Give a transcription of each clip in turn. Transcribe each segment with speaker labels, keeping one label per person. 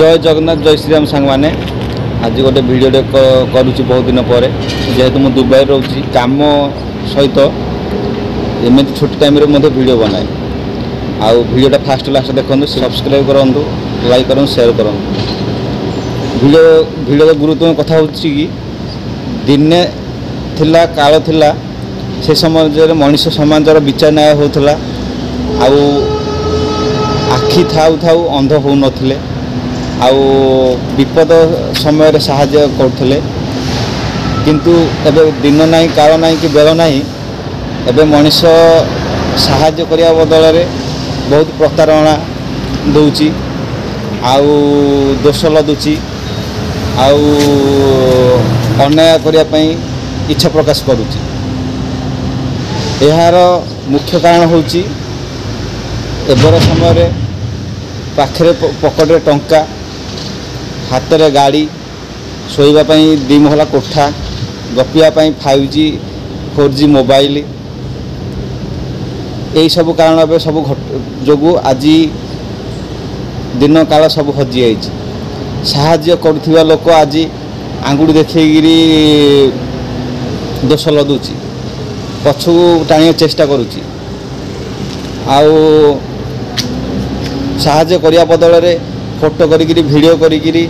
Speaker 1: जय जगन्नाथ जय श्रीराम सांग मैंने आज गोटे भिडियो करुच्ची बहुत दिन पर जेहेतु मुझे दुबई रोची कम सहित एमती छोट टाइम भिडियो बनाए आउ भिडियोटा फास्ट लास्ट देखो सब्सक्राइब करूँ लाइक करूँ शेयर करूँ भिडियो गुरुत्व कथा हो दिने थिला काल थिला से समय मनीष समाजर विचार न्याय होता आउ आखि थाउ थाउ अंध हो नथिले आउ विपद समय साहाय्य करथिले किंतु एबे दिन नाही काल नाही कि बेल नाही एबे मनीष साहाय्य करिया बदल रे बहुत प्रतारणा दउची आउ दोष लदुची आउ अन्याय करिया पई इच्छा प्रकाश करूची। यार मुख्य कारण होची एबर समय पाखरे पकेट टंका हाथ में गाड़ी शोवाई 2 महला कोठा गपियापाई 5G 4G मोबाइल यही सब कारण ए सब जो आज दिन काल सब हजि जाइए साहाय्य करुवा लोक आज आंगुठी देखिकी दोष लदुची पछू टाणी चेष्टा करुची आउ साहाय्य करिया बदल रे फोटो करी वीडियो करी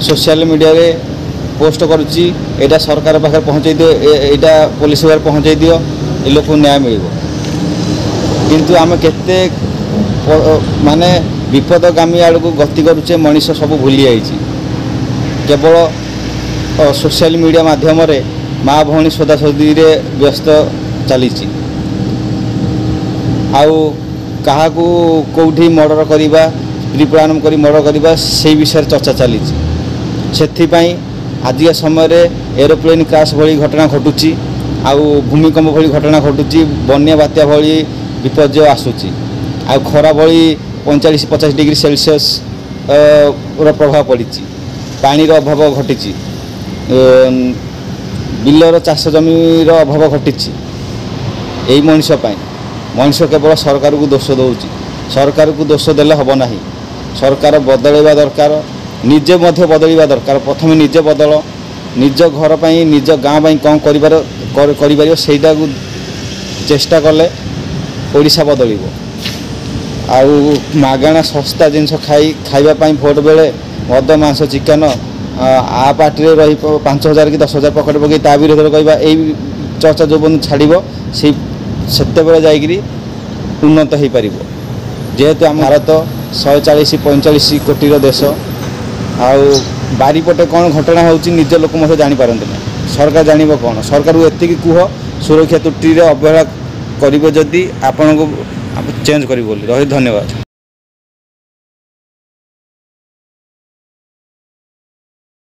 Speaker 1: सोशल मीडिया रे पोस्ट करुच्ची एटा सरकार पाखे पहुँचे दियो एटा पुलिस पाखे पहुँचे दियो ए लोक न्याय मिल किंतु आम केते माने विपदगामी आड़ को गति करुचे मनीष सब भूली जाइए केवल सोशल मीडिया माध्यम रे माँ भौणी सोदासोदी रे व्यस्त चली आउ क्या कौटी मर्डर करवा प्रिप्लान कर मर्डर करवा से विषय चर्चा चली आजिका समय एरोप्लेन क्रैश भली घटना घटुची आउ भूमिकंप भली घटना घटुची बन्या बात्या भली विपर्य आसूची आ खरा भली 45-50 डिग्री सेल्सियस प्रभाव पड़ी पानी अभाव घटी बिलर चाष जमीर अभाव घटी यही मनीष केवल सरकार को दोष दौर सरकार को दोष देले हम ना सरकार बदलवा दरकार निजे बदलवा दरकार प्रथम निजे बदल निज घर पर निज गाँव कौन कर चेष्टा कले ओडिशा बदल आउ मागणा सस्ता जिनस खावाई भोट बेले मद मांस चिकेन आ पार्टी रही 5,000 कि 10,000 पकेट पकई ता विरोध कहवा यही चर्चा जो छाड़ से जाकरी उन्नत हो पार जेहेतु आम भारत 140-145 कोटी देश आउ बारीपटे कौन घटना होची निज लोक मत जापारती ना सरकार जान कौन सरकार को एति कह सुरक्षा त्रुटि अवहेला करेंगे जदि आपण को चेंज कर रही धन्यवाद।